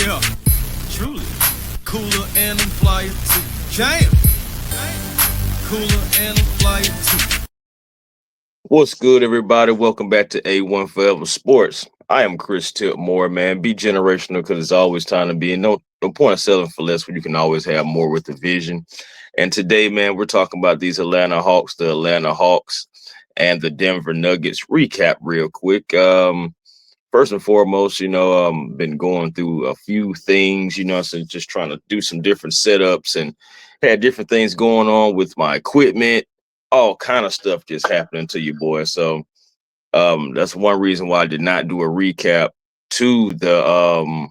Yeah, truly. Cooler and I'm flyer too. Jam. Cooler and I'm flyer too. What's good, everybody? Welcome back to A1Forever Sports. I am Chris Tipmore, man. Be generational because it's always time to be. And no point of selling for less when you can always have more with the vision. And today, man, we're talking about these the Atlanta Hawks, and the Denver Nuggets. Recap real quick. First and foremost, been going through a few things, so just trying to do some different setups and had different things going on with my equipment, all kind of stuff just happening to you, boy. So that's one reason why I did not do a recap to the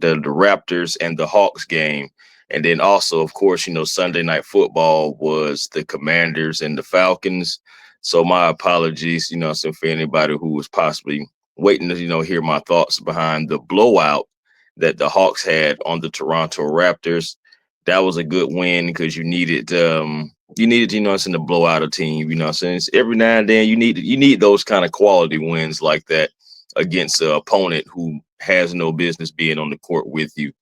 Raptors and the Hawks game. And then also, of course, Sunday night football was the Commanders and the Falcons. So my apologies, so for anybody who was possibly waiting to, hear my thoughts behind the blowout that the Hawks had on the Toronto Raptors. That was a good win because you needed, to blow out a team, since every now and then you need those kind of quality wins like that against an opponent who has no business being on the court with you,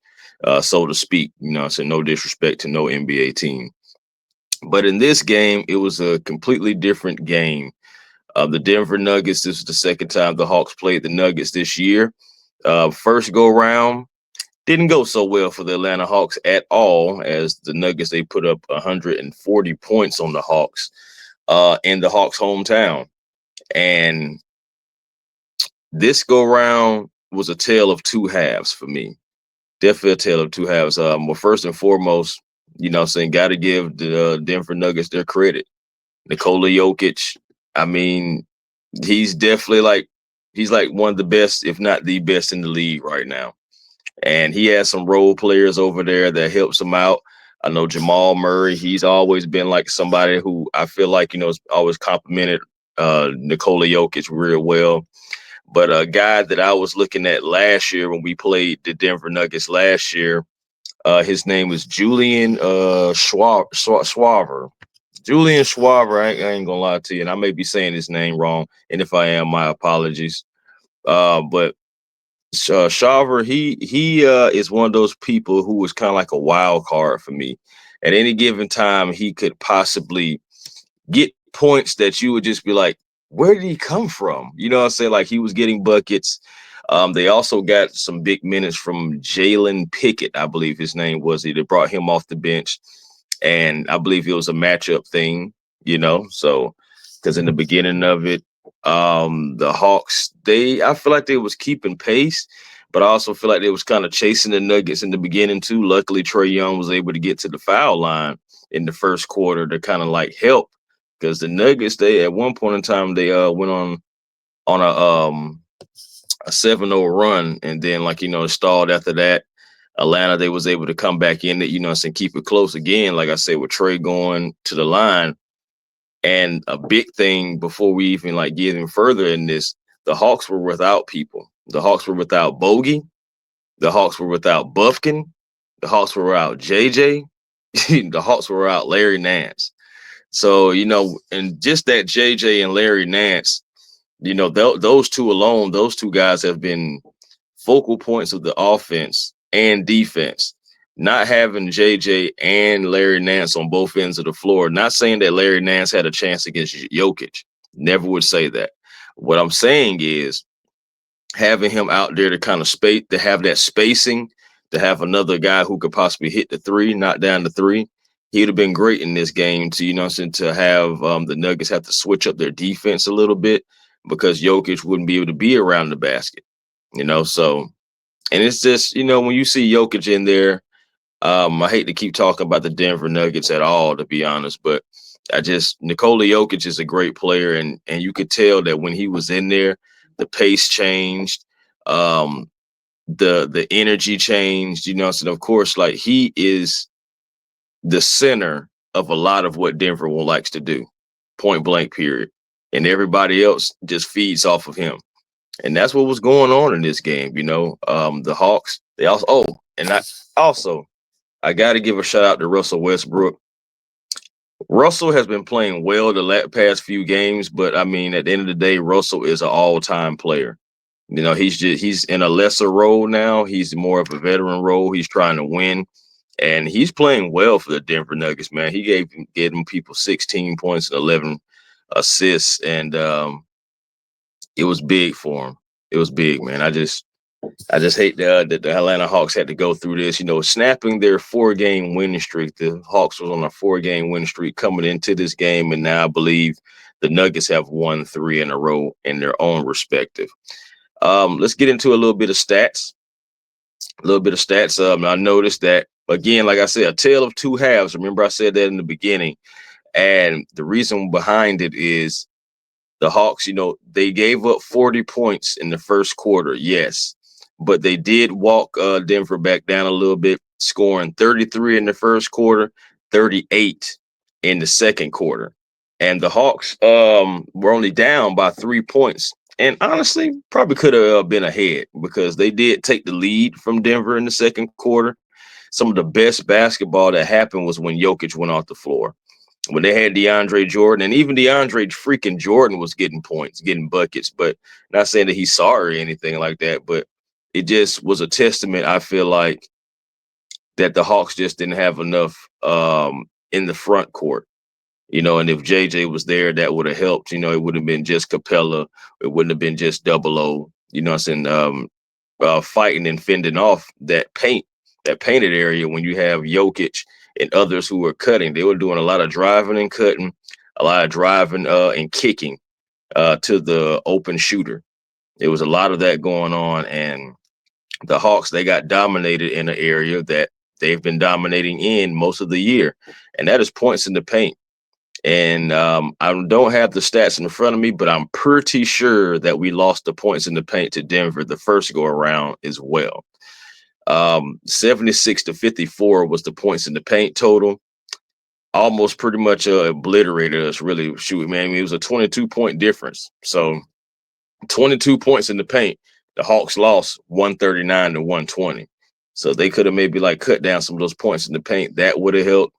so to speak. So no disrespect to no NBA team. But in this game, it was a completely different game. The Denver Nuggets, this is the second time the Hawks played the Nuggets this year. First go round, didn't go so well for the Atlanta Hawks at all, as the Nuggets, they put up 140 points on the Hawks in the Hawks' hometown. And this go round was a tale of two halves for me. Definitely a tale of two halves. Well, first and foremost, saying got to give the Denver Nuggets their credit. Nikola Jokic, I mean, he's definitely he's like one of the best, if not the best in the league right now. And he has some role players over there that helps him out. I know Jamal Murray, he's always been like somebody who I feel like, has always complimented Nikola Jokic real well. But a guy that I was looking at last year when we played the Denver Nuggets last year, his name was Julian Schwaber. Julian Schwaber, I ain't gonna lie to you, and I may be saying his name wrong, and if I am, my apologies. But Shaver, he is one of those people who was kind of like a wild card for me. At any given time, he could possibly get points that you would just be like, where did he come from? You know what I'm saying? Like he was getting buckets. They also got some big minutes from Jalen Pickett, I believe his name was. They brought him off the bench, and I believe it was a matchup thing, So because in the beginning of it, the Hawks, I feel like they was keeping pace, but I also feel like they was kind of chasing the Nuggets in the beginning too. Luckily, Trae Young was able to get to the foul line in the first quarter to kind of like help, because the Nuggets, they at one point in time they went on a 7-0 run, and then it stalled after that. Atlanta, they was able to come back in it, and keep it close again. Like I said, with Trae going to the line. And a big thing before we even get even further in this, the Hawks were without people. The Hawks were without Bogey. The Hawks were without Buffkin. The Hawks were without JJ. The Hawks were without Larry Nance. So, and just that JJ and Larry Nance, those two alone, those two guys have been focal points of the offense and defense. Not having JJ and Larry Nance on both ends of the floor, not saying that Larry Nance had a chance against Jokic. Never would say that. What I'm saying is having him out there to kind of space, to have that spacing, to have another guy who could possibly hit the three, knock down the three. He'd have been great in this game to, to have the Nuggets have to switch up their defense a little bit because Jokic wouldn't be able to be around the basket, so. And it's just, when you see Jokic in there, I hate to keep talking about the Denver Nuggets at all, to be honest, but Nikola Jokic is a great player, and you could tell that when he was in there, the pace changed, the energy changed, so of course, he is the center of a lot of what Denver likes to do, point blank, period. And everybody else just feeds off of him. And that's what was going on in this game, The Hawks, they I got to give a shout out to Russell Westbrook. Russell has been playing well the past few games, but I mean, at the end of the day, Russell is an all-time player. He's in a lesser role now. He's more of a veteran role. He's trying to win, and he's playing well for the Denver Nuggets, man. He gave them people 16 points and 11 assists, and it was big for him. It was big, man. I just hate that the Atlanta Hawks had to go through this. Snapping their 4-game winning streak. The Hawks was on a 4-game winning streak coming into this game, and now I believe the Nuggets have won 3 in a row in their own respective. Let's get into a little bit of stats. I noticed that, again, like I said, a tale of two halves. Remember, I said that in the beginning. And the reason behind it is the Hawks, they gave up 40 points in the first quarter, yes. But they did walk Denver back down a little bit, scoring 33 in the first quarter, 38 in the second quarter. And the Hawks were only down by 3 points. And honestly, probably could have been ahead because they did take the lead from Denver in the second quarter. Some of the best basketball that happened was when Jokic went off the floor. When they had DeAndre Jordan, and even DeAndre freaking Jordan was getting points, getting buckets, but not saying that he's sorry or anything like that, but it just was a testament, I feel like, that the Hawks just didn't have enough in the front court. And if JJ was there, that would have helped. It would have been just Capella. It wouldn't have been just Double O. What I'm saying? Fighting and fending off that painted area when you have Jokic and others who were cutting. They were doing a lot of driving and cutting, a lot of driving and kicking to the open shooter. There was a lot of that going on, and the Hawks, they got dominated in an area that they've been dominating in most of the year, and that is points in the paint. And I don't have the stats in front of me, but I'm pretty sure that we lost the points in the paint to Denver the first go around as well. 76-54 was the points in the paint total. Almost pretty much obliterated us, really. Shoot, man. I mean, it was a 22-point difference. So 22 points in the paint. The Hawks lost 139-120. So they could have maybe cut down some of those points in the paint. That would have helped.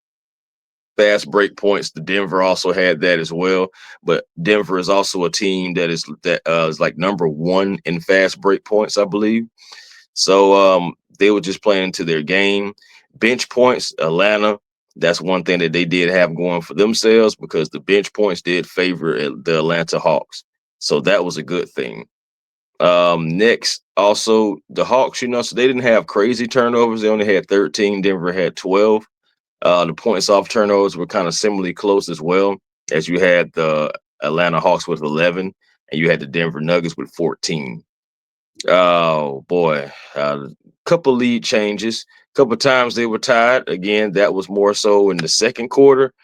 Fast break points. The Denver also had that as well, but Denver is also a team that is number 1 in fast break points, I believe. So they were just playing into their game. Bench points, Atlanta. That's one thing that they did have going for themselves because the bench points did favor the Atlanta Hawks. So that was a good thing. Next, also the Hawks, so they didn't have crazy turnovers. They only had 13. Denver had 12. The points off turnovers were kind of similarly close as well, as you had the Atlanta Hawks with 11 and you had the Denver Nuggets with 14. Oh boy, couple lead changes, couple times they were tied. Again, that was more so in the second quarter,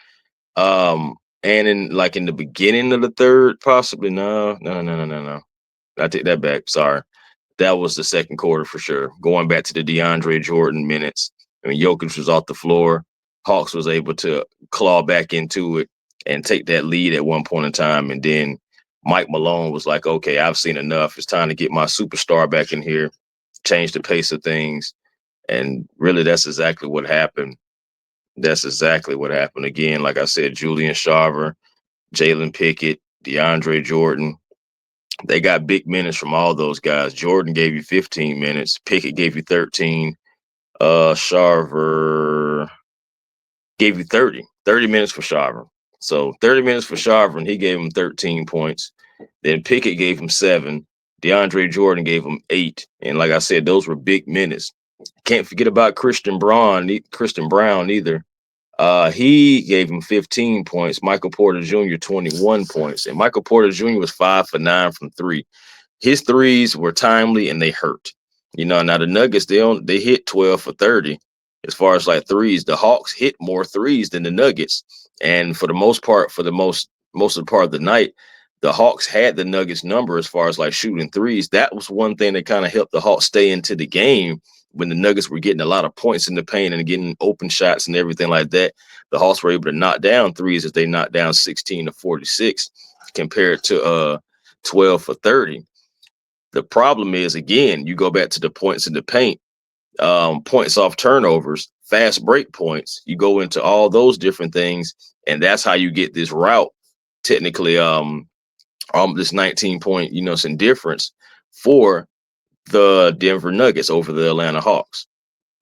and in the beginning of the third, possibly. No. I take that back. Sorry. That was the second quarter for sure. Going back to the DeAndre Jordan minutes. I mean, Jokic was off the floor. Hawks was able to claw back into it and take that lead at one point in time. And then Mike Malone was like, okay, I've seen enough. It's time to get my superstar back in here, change the pace of things. And really, that's exactly what happened. Again, like I said, Julian Sharver, Jalen Pickett, DeAndre Jordan, they got big minutes from all those guys. Jordan gave you 15 minutes. Pickett gave you 13. Sharver gave you 30 minutes for Sharver. So 30 minutes for Sharver, and he gave him 13 points. Then Pickett gave him 7. DeAndre Jordan gave him 8. And like I said, those were big minutes. Can't forget about Christian Brown either. He gave him 15 points. Michael Porter Jr. 21 points. And Michael Porter Jr. was 5 for 9 from 3. His threes were timely and they hurt. Now the Nuggets, they hit 12 for 30 as far as threes. The Hawks hit more threes than the Nuggets. And for the most part, most of the part of the night, the Hawks had the Nuggets number as far as shooting threes. That was one thing that kind of helped the Hawks stay into the game when the Nuggets were getting a lot of points in the paint and getting open shots and everything like that. The Hawks were able to knock down threes as they knocked down 16 to 46 compared to 12 for 30. The problem is, again, you go back to the points in the paint, points off turnovers, fast break points. You go into all those different things, and that's how you get this route. Technically, this 19-point, some difference for the Denver Nuggets over the Atlanta Hawks.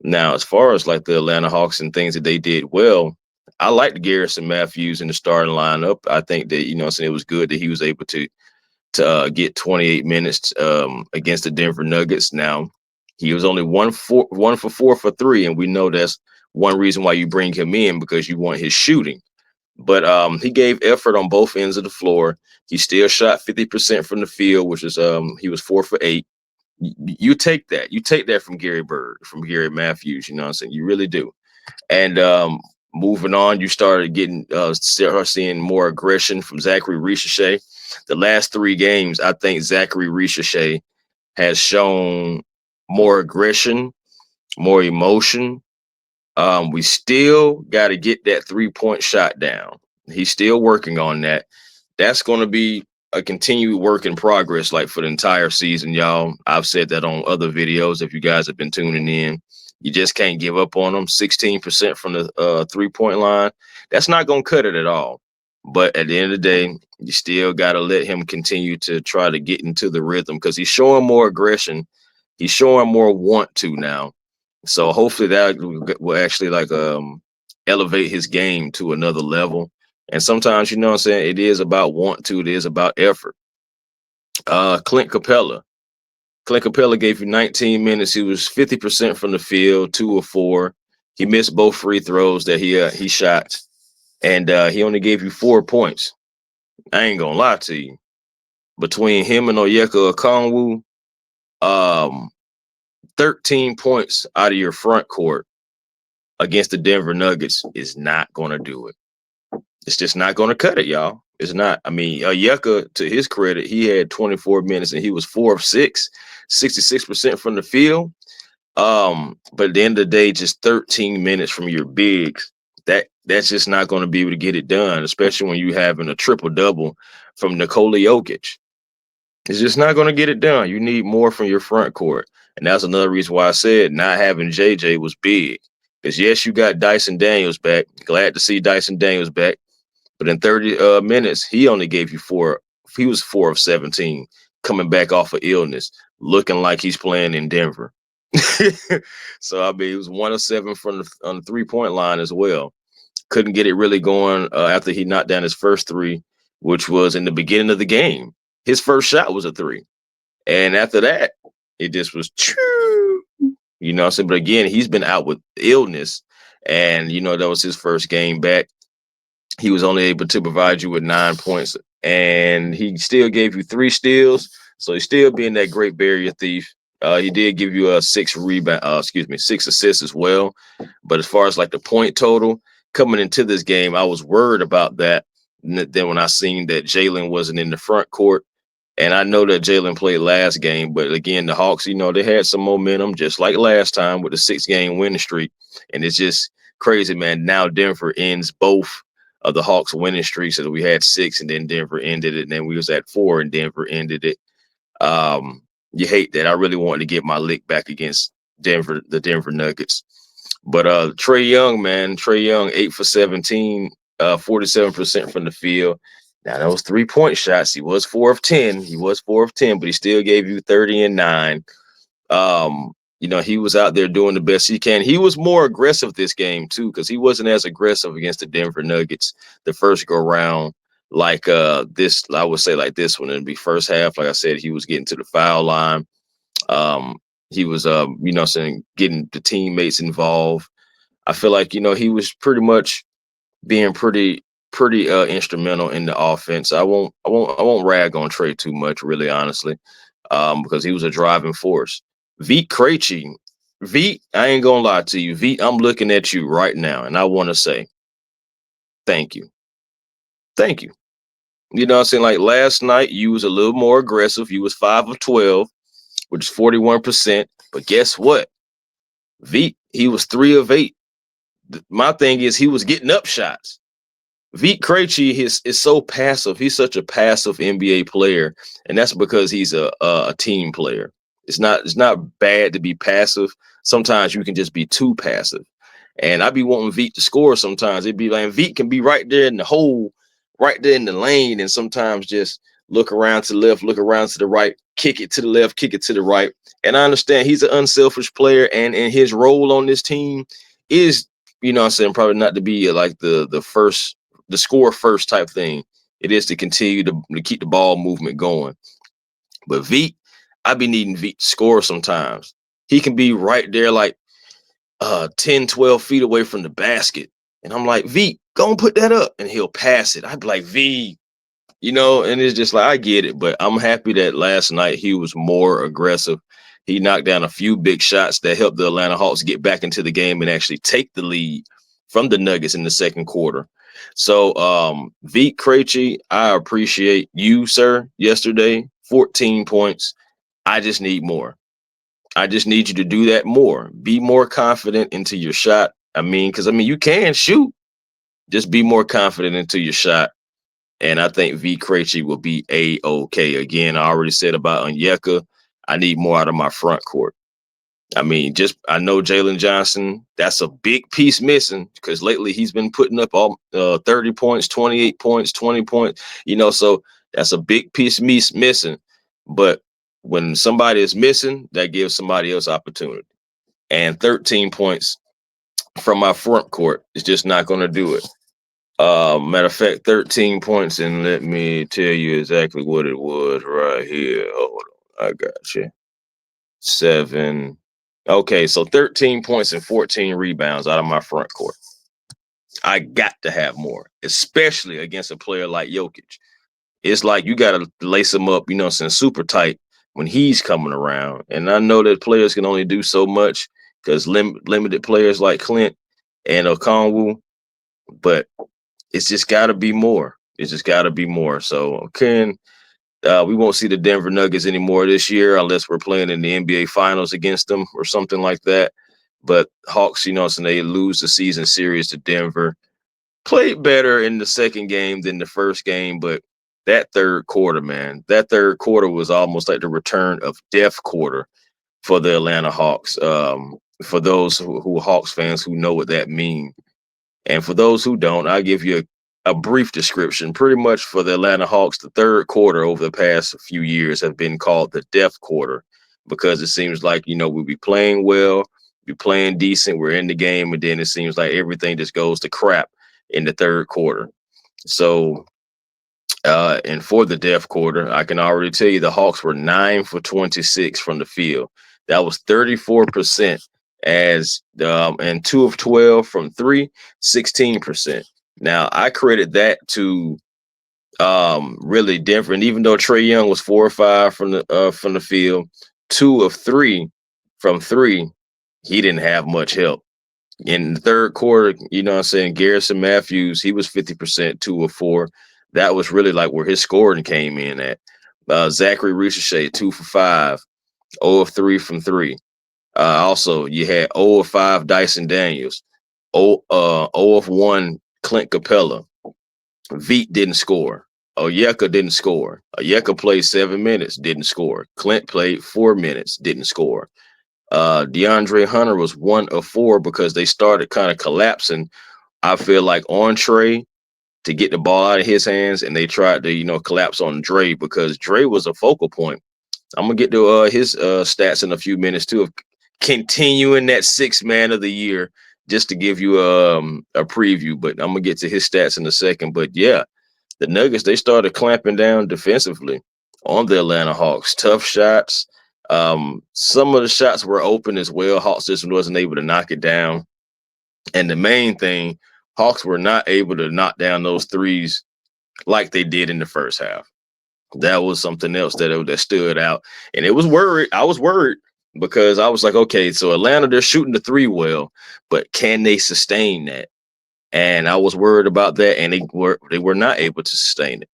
Now, as far as like the Atlanta Hawks and things that they did well, I liked Garrison Matthews in the starting lineup. I think that, you know what I'm saying, it was good that he was able to get 28 minutes against the Denver Nuggets. Now, he was only 1 for 4 for 3, and we know that's one reason why you bring him in, because you want his shooting. But he gave effort on both ends of the floor. He still shot 50% from the field, which is he was 4 for 8. You take that. You take that from Gary Bird, from Gary Matthews. You know what I'm saying? You really do. And moving on, you started getting start seeing more aggression from Zachary Ricochet. The last 3 games, I think Zachary Ricochet has shown more aggression, more emotion. We still got to get that 3-point shot down. He's still working on that. That's going to be a continued work in progress, like for the entire season, y'all. I've said that on other videos. If you guys have been tuning in, you just can't give up on them. 16% from the 3-point line. That's not going to cut it at all. But at the end of the day, you still got to let him continue to try to get into the rhythm, because he's showing more aggression. He's showing more want to now. So hopefully that will actually like elevate his game to another level. And sometimes, you know what I'm saying, it is about want to, it is about effort. Clint Capella. Clint Capella gave you 19 minutes. He was 50% from the field, 2 of 4. He missed both free throws that he shot, and he only gave you 4 points. I ain't gonna lie to you. Between him and Onyeka Okongwu, 13 points out of your front court against the Denver Nuggets is not gonna do it. It's just not gonna cut it, y'all. It's not. I mean, Onyeka, to his credit, he had 24 minutes and he was 4 of 6, 66% from the field. But at the end of the day, just 13 minutes from your bigs, that's just not going to be able to get it done, especially when you having a triple double from Nikola Jokic. It's just not going to get it done. You need more from your front court, and that's another reason why I said not having JJ was big. Because yes, you got Dyson Daniels back. Glad to see Dyson Daniels back, but in 30 minutes, he only gave you 4. He was 4 of 17, coming back off of illness, looking like he's playing in Denver. So I mean, he was 1 of 7 from on the 3-point line as well. Couldn't get it really going after he knocked down his first 3, which was in the beginning of the game. His first shot was a 3, and after that, it just was choo. You know what I'm saying? But again, he's been out with illness, and you know that was his first game back. He was only able to provide you with 9 points, and he still gave you 3 steals. So he's still being that great barrier thief. He did give you a 6 assists as well. But as far as like the point total coming into this game, I was worried about that. Then when I seen that Jalen wasn't in the front court, and I know that Jalen played last game, but again, the Hawks, you know, they had some momentum just like last time with the 6-game winning streak. And it's just crazy, man. Now Denver ends both of the Hawks winning streaks. So we had 6 and then Denver ended it. And then we was at 4 and Denver ended it. You hate that. I really wanted to get my lick back against Denver, the Denver Nuggets. But Trae Young, man, Trae Young, 8 for 17, 47% from the field. Now those 3-point shots, he was 4 of 10. He was 4 of 10, but he still gave you 30 and 9. You know, he was out there doing the best he can. He was more aggressive this game too, because he wasn't as aggressive against the Denver Nuggets the first go round. Like this, I would say like this one. It'd be first half. Like I said, he was getting to the foul line. He was you know, saying getting the teammates involved. I feel like, you know, he was pretty much being pretty instrumental in the offense. I won't rag on Trae too much, really, honestly, because he was a driving force. Vit Krejci, Vit, I ain't gonna lie to you, Vit. I'm looking at you right now, and I want to say, thank you. You know what I'm saying? Like last night, you was a little more aggressive. You was 5 of 12, which is 41%. But guess what? Vit, he was 3 of 8. My thing is, he was getting up shots. Vit Krejci is so passive. He's such a passive NBA player, and that's because he's a team player. It's not bad to be passive. Sometimes you can just be too passive, and I be wanting Vit to score. Sometimes it'd be like Vit can be right there in the hole, right there in the lane, and sometimes just look around to the left, look around to the right, kick it to the left, kick it to the right. And I understand he's an unselfish player, and his role on this team is, what I'm saying, probably not to be like the score first type thing. It is to continue to keep the ball movement going. But Veet, I be needing Veet to score sometimes. He can be right there like 10, 12 feet away from the basket. And I'm like, V, go and put that up. And he'll pass it. I'd be like, V, and it's just like, I get it. But I'm happy that last night he was more aggressive. He knocked down a few big shots that helped the Atlanta Hawks get back into the game and actually take the lead from the Nuggets in the second quarter. So, Veet Krejci, I appreciate you, sir, yesterday. 14 points. I just need more. I just need you to do that more. Be more confident into your shot. Because you can shoot. Just be more confident into your shot. And I think V Krejci will be A-OK. Again, I already said about Onyeka. I need more out of my front court. I know Jalen Johnson, that's a big piece missing because lately he's been putting up all 30 points, 28 points, 20 points, so that's a big piece missing. But when somebody is missing, that gives somebody else opportunity. And 13 points from my front court is just not going to do it. Matter of fact, 13 points, and let me tell you exactly what it was right here. Hold on, I got you. 7. Okay, so 13 points and 14 rebounds out of my front court. I got to have more, especially against a player like Jokic. It's like you got to lace him up, super tight when he's coming around. And I know that players can only do so much because limited players like Clint and Okongwu, but it's just got to be more. It's just got to be more. So, we won't see the Denver Nuggets anymore this year unless we're playing in the NBA Finals against them or something like that. But Hawks, so they lose the season series to Denver. Played better in the second game than the first game, but that third quarter, man, was almost like the return of death quarter for the Atlanta Hawks. For those who Hawks fans who know what that means. And for those who don't, I'll give you a brief description. Pretty much for the Atlanta Hawks, the third quarter over the past few years have been called the death quarter because it seems like, we'll be playing well, be playing decent, we're in the game, and then it seems like everything just goes to crap in the third quarter. So, and for the death quarter, I can already tell you the Hawks were 9 for 26 from the field. That was 34%. And 2 of 12 from 3, 16%. Now I credit that to really Denver. And even though Trae Young was 4 or 5 from the field, 2 of 3 from 3, he didn't have much help. In the third quarter, Garrison Matthews, he was 50%, 2 of 4. That was really like where his scoring came in at. Zachary Ricochet, 2 for 5, 0 of 3 from 3. Also, you had 0 of 5 Dyson Daniels, 0 of 1 Clint Capella. Veet didn't score. Onyeka didn't score. Onyeka played 7 minutes, didn't score. Clint played 4 minutes, didn't score. DeAndre Hunter was 1 of 4 because they started kind of collapsing. I feel like on Trae to get the ball out of his hands, and they tried to collapse on Dre because Dre was a focal point. I'm gonna get to his stats in a few minutes too, of continuing that 6th man of the year, just to give you a preview. But I'm gonna get to his stats in a second. But yeah, the Nuggets, they started clamping down defensively on the Atlanta Hawks. Tough shots. Some of the shots were open as well. Hawks just wasn't able to knock it down. And the main thing, Hawks were not able to knock down those threes like they did in the first half. That was something else that stood out. And it was worried. I was worried because I was like, okay, so Atlanta, they're shooting the 3 well, but can they sustain that? And I was worried about that, and they were not able to sustain it,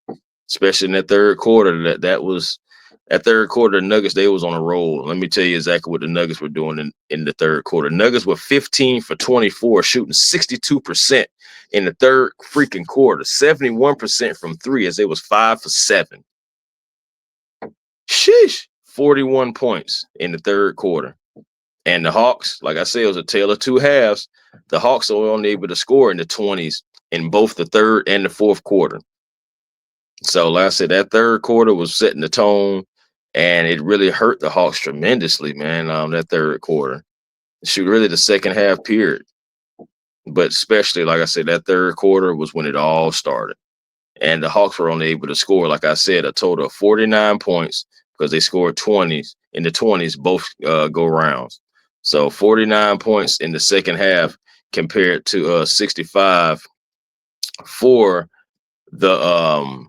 especially in that third quarter. That third quarter, the Nuggets, they was on a roll. Let me tell you exactly what the Nuggets were doing in the third quarter. Nuggets were 15 for 24, shooting 62% in the third freaking quarter, 71% from 3 as they was 5 for 7. Sheesh, 41 points in the third quarter. And the Hawks, like I said, it was a tale of 2 halves. The Hawks were only able to score in the 20s in both the third and the fourth quarter. So, like I said, that third quarter was setting the tone, and it really hurt the Hawks tremendously, man. That third quarter, shoot, really the second half period, but especially like I said, that third quarter was when it all started, and the Hawks were only able to score, like I said, a total of 49 points because they scored 20s in the 20s both go rounds. So 49 points in the second half compared to 65 for the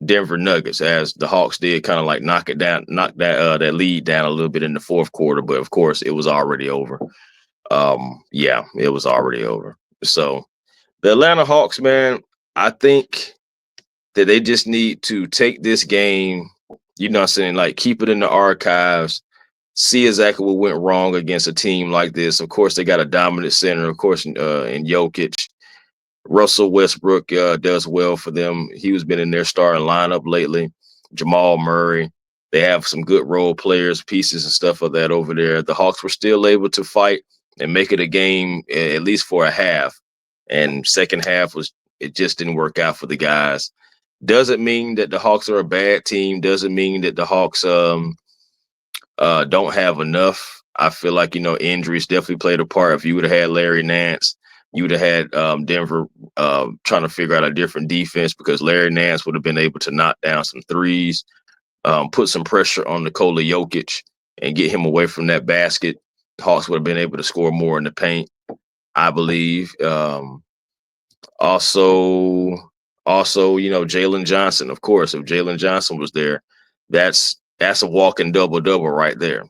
Denver Nuggets, as the Hawks did kind of like knock that lead down a little bit in the fourth quarter, but of course it was already over. Yeah, it was already over. So the Atlanta Hawks, man, I think that they just need to take this game, you know what I'm saying, like keep it in the archives, see exactly what went wrong against a team like this. Of course, they got a dominant center, of course, in Jokic. Russell Westbrook does well for them. He was been in their starting lineup lately. Jamal Murray. They have some good role players, pieces and stuff of that over there. The Hawks were still able to fight and make it a game at least for a half. And second half was it just didn't work out for the guys. Doesn't mean that the Hawks are a bad team. Doesn't mean that the Hawks don't have enough. I feel like, injuries definitely played a part. If you would have had Larry Nance, you would have had Denver trying to figure out a different defense, because Larry Nance would have been able to knock down some threes, put some pressure on Nikola Jokic and get him away from that basket. Hawks would have been able to score more in the paint, I believe. Also, Jalen Johnson, of course, if Jalen Johnson was there, that's a walking double double right there.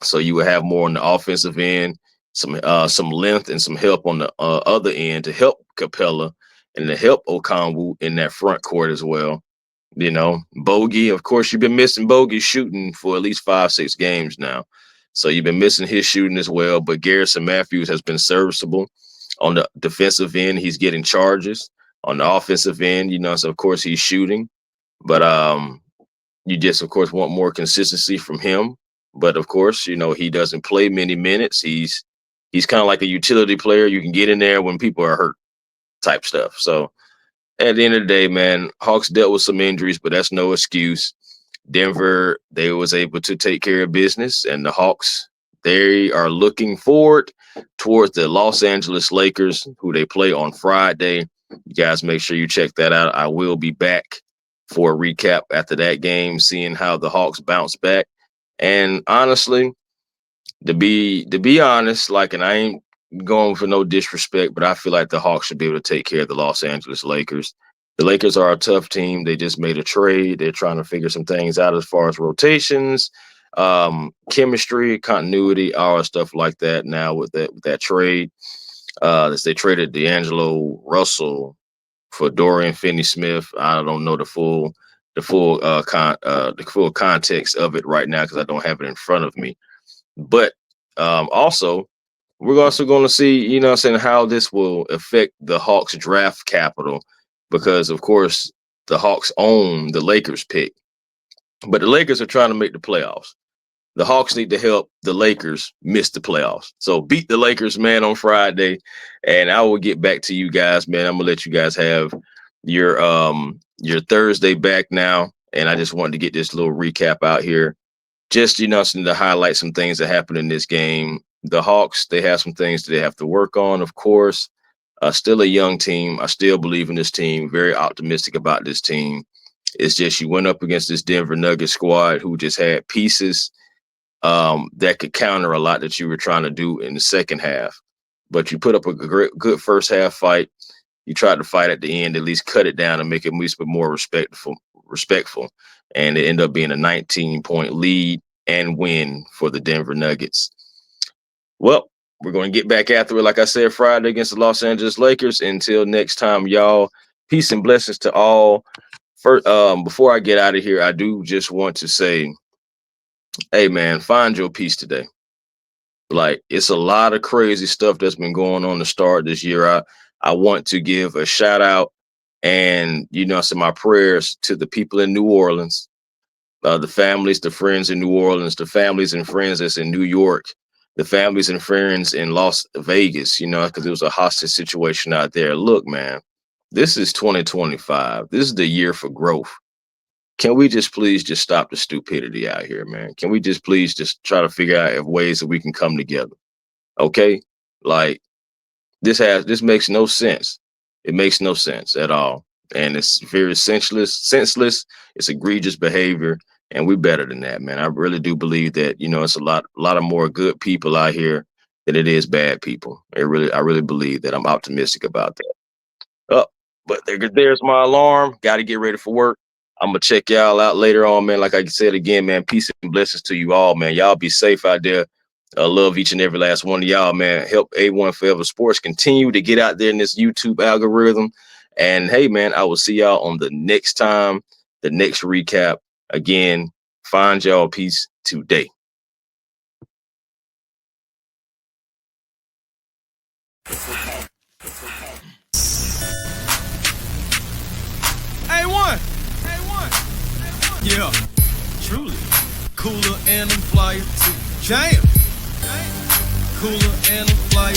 So you would have more on the offensive end, some length and some help on the other end to help Capella and to help Okongwu in that front court as well. Bogey, of course, you've been missing Bogey shooting for at least 5-6 games now. So you've been missing his shooting as well. But Garrison Matthews has been serviceable. On the defensive end, he's getting charges. On the offensive end, so of course he's shooting. But you just, of course, want more consistency from him. But of course, he doesn't play many minutes. He's kind of like a utility player. You can get in there when people are hurt, type stuff. So at the end of the day, man, Hawks dealt with some injuries, but that's no excuse. Denver, they was able to take care of business, and the Hawks, they are looking forward towards the Los Angeles Lakers, who they play on Friday. You guys make sure you check that out. I will be back for a recap after that game, seeing how the Hawks bounce back. And honestly, to be honest, like, and I ain't going for no disrespect, but I feel like the Hawks should be able to take care of the Los Angeles Lakers. The Lakers are a tough team. They just made a trade. They're trying to figure some things out as far as rotations, chemistry, continuity, all that stuff like that. Now with that trade, as they traded D'Angelo Russell for Dorian Finney-Smith. I don't know the full context of it right now because I don't have it in front of me. But also, we're also going to see, what I'm saying, how this will affect the Hawks draft capital, because of course the Hawks own the Lakers pick, but the Lakers are trying to make the playoffs. The Hawks need to help the Lakers miss the playoffs. So beat the Lakers, man, on Friday, and I will get back to you guys, man. I'm gonna let you guys have your Thursday back now, and I just wanted to get this little recap out here, just to highlight some things that happened in this game. The Hawks, they have some things that they have to work on, of course. Still a young team. I still believe in this team. Very optimistic about this team. It's just you went up against this Denver Nuggets squad who just had pieces that could counter a lot that you were trying to do in the second half. But you put up a good first half fight. You tried to fight at the end, at least cut it down and make it at least more respectful. And it ended up being a 19-point lead and win for the Denver Nuggets. Well, we're going to get back after it, like I said, Friday against the Los Angeles Lakers. Until next time, y'all, peace and blessings to all. First, before I get out of here, I do just want to say, hey, man, find your peace today. Like, it's a lot of crazy stuff that's been going on to start this year. I want to give a shout out and, my prayers to the people in New Orleans, the families, the friends in New Orleans, the families and friends that's in New York, the families and friends in Las Vegas, because it was a hostage situation out there. Look, man, This is 2025. This is the year for growth. Can we just please just stop the stupidity out here, man? Can we just please just try to figure out if ways that we can come together? Okay? Like this makes no sense. It makes no sense at all. And it's very senseless, it's egregious behavior, and we better than that, man. I really do believe that, it's a lot of more good people out here than it is bad people. I really believe that. I'm optimistic about that. Up, but there's my alarm. Got to get ready for work. I'm gonna check y'all out later on, man. Like I said again, man. Peace and blessings to you all, man. Y'all be safe out there. I love each and every last one of y'all, man. Help A1Forever Sports continue to get out there in this YouTube algorithm. And hey, man, I will see y'all on the next time, the next recap. Again, find y'all peace today. A1. A1. Yeah, truly. Cooler and I'm flyer too. Jam. Cooler and I'm flyer.